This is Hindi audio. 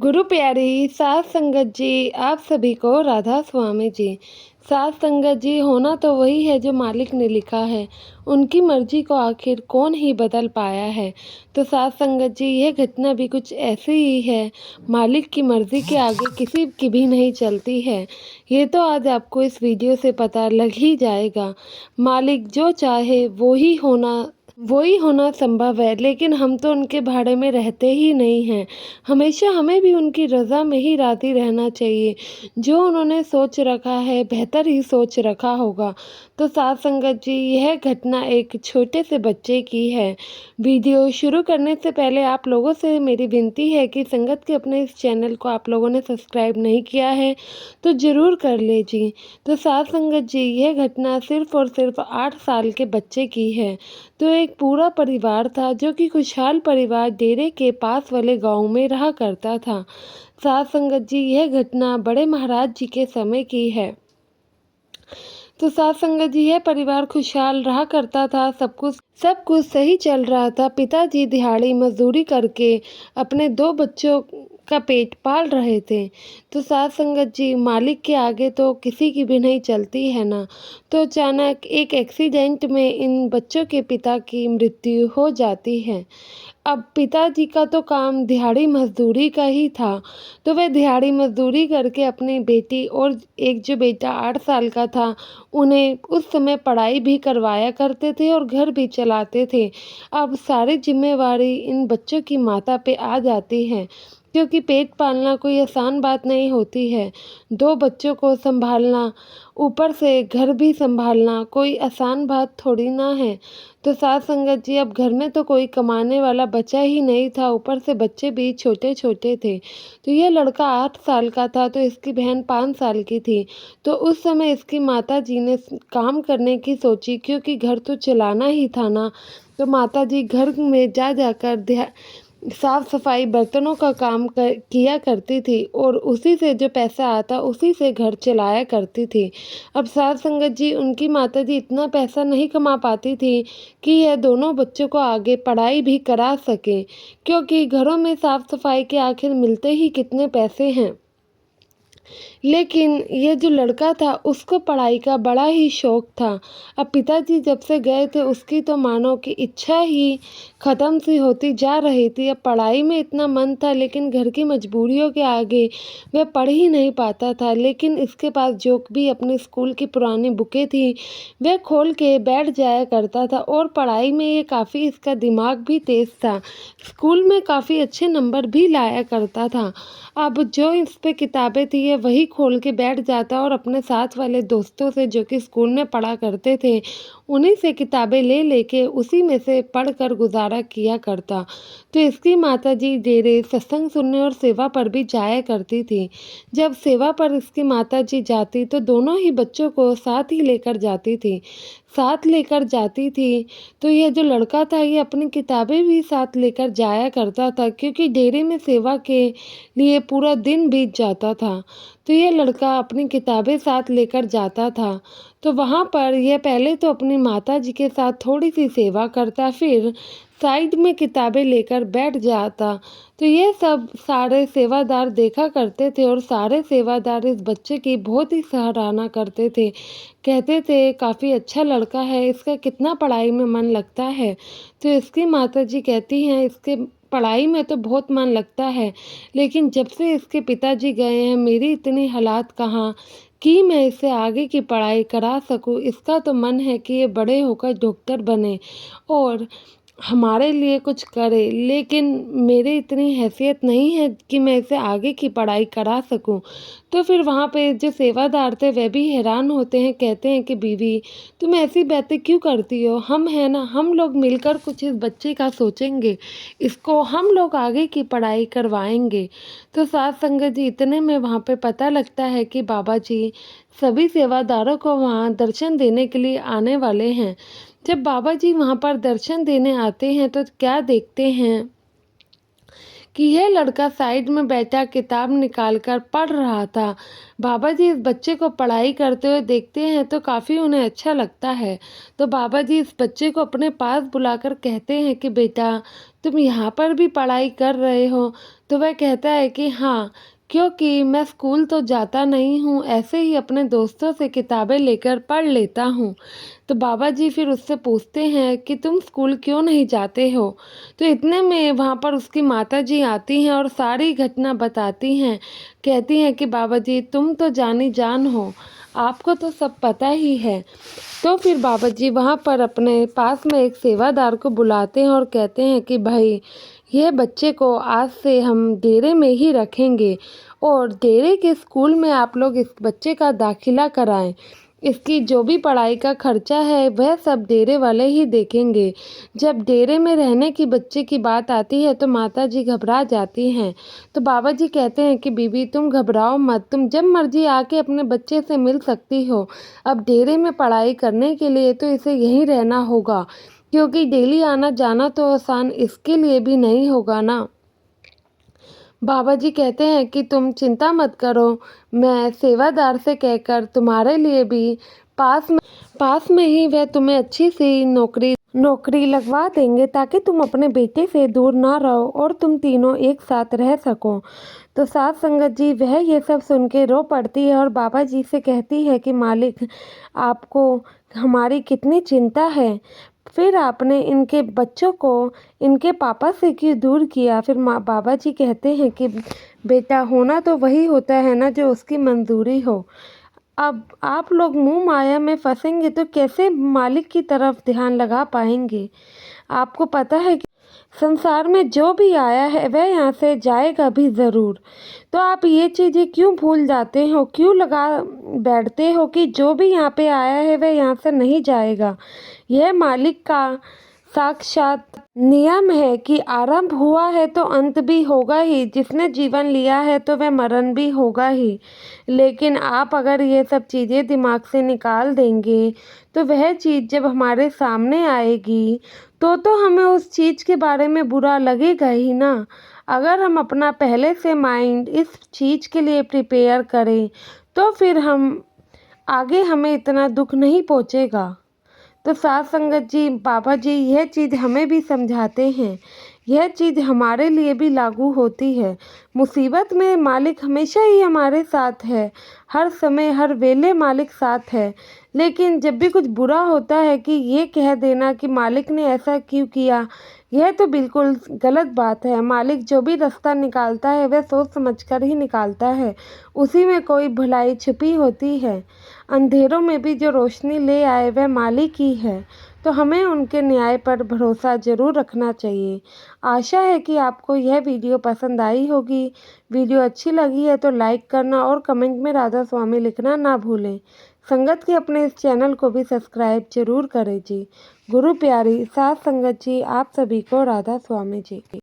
गुरु प्यारी साध संगत जी, आप सभी को राधा स्वामी जी। साध संगत जी होना तो वही है जो मालिक ने लिखा है। उनकी मर्जी को आखिर कौन ही बदल पाया है। तो साध संगत जी, यह घटना भी कुछ ऐसी ही है। मालिक की मर्जी के आगे किसी की भी नहीं चलती है। ये तो आज आपको इस वीडियो से पता लग ही जाएगा। मालिक जो चाहे वो ही होना संभव है, लेकिन हम तो उनके भाड़े में रहते ही नहीं हैं। हमेशा हमें भी उनकी रज़ा में ही राज़ी रहना चाहिए। जो उन्होंने सोच रखा है, बेहतर ही सोच रखा होगा। तो साध संगत जी, यह घटना एक छोटे से बच्चे की है। वीडियो शुरू करने से पहले आप लोगों से मेरी विनती है कि संगत के अपने इस चैनल को आप लोगों ने सब्सक्राइब नहीं किया है तो ज़रूर कर लीजिए। तो साध संगत जी, यह घटना सिर्फ़ और सिर्फ 8 साल के बच्चे की है। तो एक पूरा परिवार था जो कि खुशहाल परिवार डेरे के पास वाले गांव में रहा करता था। साध संगत जी, यह घटना बड़े महाराज जी के समय की है। तो साध संगत जी, यह परिवार खुशहाल रहा करता था। सब कुछ सही चल रहा था। पिताजी दिहाड़ी मजदूरी करके अपने 2 बच्चों का पेट पाल रहे थे। तो साध संगत जी, मालिक के आगे तो किसी की भी नहीं चलती है ना। तो अचानक एक एक्सीडेंट में इन बच्चों के पिता की मृत्यु हो जाती है। अब पिताजी का तो काम दिहाड़ी मजदूरी का ही था। तो वह दिहाड़ी मजदूरी करके अपनी बेटी और एक जो बेटा 8 साल का था, उन्हें उस समय पढ़ाई भी करवाया करते थे और घर भी चलाते थे। अब सारी जिम्मेवारी इन बच्चों की माता पे आ जाती है, क्योंकि पेट पालना कोई आसान बात नहीं होती है। 2 बच्चों को संभालना, ऊपर से घर भी संभालना कोई आसान बात थोड़ी ना है। तो साध संगत जी, अब घर में तो कोई कमाने वाला बचा ही नहीं था, ऊपर से बच्चे भी छोटे-छोटे थे। तो यह लड़का 8 साल का था, तो इसकी बहन 5 साल की थी। तो उस समय इसकी माताजी ने काम करने की सोची, क्योंकि घर तो चलाना ही था ना। तो माताजी घर में जा जाकर साफ सफाई बर्तनों का काम किया करती थी और उसी से जो पैसा आता उसी से घर चलाया करती थी। अब साध संगत जी, उनकी माताजी इतना पैसा नहीं कमा पाती थी कि यह दोनों बच्चों को आगे पढ़ाई भी करा सके, क्योंकि घरों में साफ सफाई के आखिर मिलते ही कितने पैसे हैं। लेकिन ये जो लड़का था, उसको पढ़ाई का बड़ा ही शौक था। अब पिताजी जब से गए थे, उसकी तो मानो कि इच्छा ही ख़त्म सी होती जा रही थी। अब पढ़ाई में इतना मन था, लेकिन घर की मजबूरियों के आगे वह पढ़ ही नहीं पाता था। लेकिन इसके पास जो भी अपने स्कूल की पुरानी बुकें थी, वह खोल के बैठ जाया करता था और पढ़ाई में ये काफ़ी, इसका दिमाग भी तेज़ था। स्कूल में काफ़ी अच्छे नंबर भी लाया करता था। अब जो इस पे किताबें थी, ये वही खोल के बैठ जाता और अपने साथ वाले दोस्तों से, जो कि स्कूल में पढ़ा करते थे, उन्हीं से किताबें ले लेके उसी में से पढ़कर गुजारा किया करता। तो इसकी माताजी डेरे सत्संग सुनने और सेवा पर भी जाया करती थी। जब सेवा पर इसकी माताजी जाती तो दोनों ही बच्चों को साथ ही लेकर जाती थी। साथ लेकर जाती थी तो यह जो लड़का था, ये अपनी किताबें भी साथ लेकर जाया करता था, क्योंकि डेरे में सेवा के लिए पूरा दिन बीत जाता था। तो यह लड़का अपनी किताबें साथ लेकर जाता था। तो वहाँ पर यह पहले तो अपनी माताजी के साथ थोड़ी सी सेवा करता, फिर साइड में किताबें लेकर बैठ जाता। तो ये सब सारे सेवादार देखा करते थे और सारे सेवादार इस बच्चे की बहुत ही सराहना करते थे। कहते थे काफ़ी अच्छा लड़का है, इसका कितना पढ़ाई में मन लगता है। तो इसकी माताजी कहती हैं, इसके पढ़ाई में तो बहुत मन लगता है, लेकिन जब से इसके पिताजी गए हैं, मेरी इतनी हालात कहाँ कि मैं इसे आगे की पढ़ाई करा सकूं। इसका तो मन है कि ये बड़े होकर डॉक्टर बने और हमारे लिए कुछ करे, लेकिन मेरी इतनी हैसियत नहीं है कि मैं इसे आगे की पढ़ाई करा सकूं। तो फिर वहाँ पे जो सेवादार थे, वह भी हैरान होते हैं, कहते हैं कि बीवी, तुम ऐसी बातें क्यों करती हो? हम हैं ना, हम लोग मिलकर कुछ इस बच्चे का सोचेंगे, इसको हम लोग आगे की पढ़ाई करवाएंगे। तो साध संगत जी, इतने में वहाँ पे पता लगता है कि बाबा जी सभी सेवादारों को वहाँ दर्शन देने के लिए आने वाले हैं। जब बाबा जी वहाँ पर दर्शन देने आते हैं, तो क्या देखते हैं कि यह लड़का साइड में बैठा किताब निकालकर पढ़ रहा था। बाबा जी इस बच्चे को पढ़ाई करते हुए देखते हैं तो काफ़ी उन्हें अच्छा लगता है। तो बाबा जी इस बच्चे को अपने पास बुलाकर कहते हैं कि बेटा, तुम यहाँ पर भी पढ़ाई कर रहे हो, तो वह कहता है कि हाँ, क्योंकि मैं स्कूल तो जाता नहीं हूँ, ऐसे ही अपने दोस्तों से किताबें लेकर पढ़ लेता हूँ। तो बाबा जी फिर उससे पूछते हैं कि तुम स्कूल क्यों नहीं जाते हो? तो इतने में वहाँ पर उसकी माताजी आती हैं और सारी घटना बताती हैं। कहती हैं कि बाबा जी तुम तो जानी जान हो, आपको तो सब पता ही है। तो फिर बाबा जी वहाँ पर अपने पास में एक सेवादार को बुलाते हैं और कहते हैं कि भाई ये बच्चे को आज से हम डेरे में ही रखेंगे और डेरे के स्कूल में आप लोग इस बच्चे का दाखिला कराएं। इसकी जो भी पढ़ाई का खर्चा है वह सब डेरे वाले ही देखेंगे। जब डेरे में रहने की बच्चे की बात आती है तो माता जी घबरा जाती हैं। तो बाबा जी कहते हैं कि बीबी तुम घबराओ मत, तुम जब मर्जी आके अपने बच्चे से मिल सकती हो। अब डेरे में पढ़ाई करने के लिए तो इसे यहीं रहना होगा, क्योंकि डेली आना जाना तो आसान इसके लिए भी नहीं होगा ना। बाबा जी कहते हैं कि तुम चिंता मत करो, मैं सेवादार से कहकर तुम्हारे लिए भी पास में ही वह तुम्हें अच्छी सी नौकरी लगवा देंगे, ताकि तुम अपने बेटे से दूर ना रहो और तुम तीनों एक साथ रह सको। तो साथ संगत जी वह ये सब सुन के रो पड़ती है और बाबा जी से कहती है कि मालिक, आपको हमारी कितनी चिंता है, फिर आपने इनके बच्चों को इनके पापा से क्यों दूर किया? फिर बाबा जी कहते हैं कि बेटा, होना तो वही होता है ना जो उसकी मंजूरी हो। अब आप लोग मुँह माया में फंसेंगे तो कैसे मालिक की तरफ ध्यान लगा पाएंगे? आपको पता है कि संसार में जो भी आया है वह यहाँ से जाएगा भी ज़रूर। तो आप ये चीज़ें क्यों भूल जाते हो, क्यों लगा बैठते हो कि जो भी यहाँ पे आया है वह यहाँ से नहीं जाएगा? यह मालिक का साक्षात नियम है कि आरंभ हुआ है तो अंत भी होगा ही, जिसने जीवन लिया है तो वह मरण भी होगा ही। लेकिन आप अगर ये सब चीज़ें दिमाग से निकाल देंगे तो वह चीज़ जब हमारे सामने आएगी तो हमें उस चीज़ के बारे में बुरा लगेगा ही ना। अगर हम अपना पहले से माइंड इस चीज़ के लिए प्रिपेयर करें तो फिर हम आगे हमें इतना दुख नहीं पहुँचेगा। तो साथ संगत जी बाबा जी यह चीज़ हमें भी समझाते हैं, यह चीज़ हमारे लिए भी लागू होती है। मुसीबत में मालिक हमेशा ही हमारे साथ है, हर समय हर वेले मालिक साथ है। लेकिन जब भी कुछ बुरा होता है कि ये कह देना कि मालिक ने ऐसा क्यों किया, यह तो बिल्कुल गलत बात है। मालिक जो भी रास्ता निकालता है वह सोच समझकर ही निकालता है, उसी में कोई भलाई छुपी होती है। अंधेरों में भी जो रोशनी ले आए वह मालिक ही है। तो हमें उनके न्याय पर भरोसा ज़रूर रखना चाहिए। आशा है कि आपको यह वीडियो पसंद आई होगी। वीडियो अच्छी लगी है तो लाइक करना और कमेंट में राधा स्वामी लिखना ना भूलें। संगत के अपने इस चैनल को भी सब्सक्राइब जरूर करें जी। गुरु प्यारी साथ संगत जी, आप सभी को राधा स्वामी जी।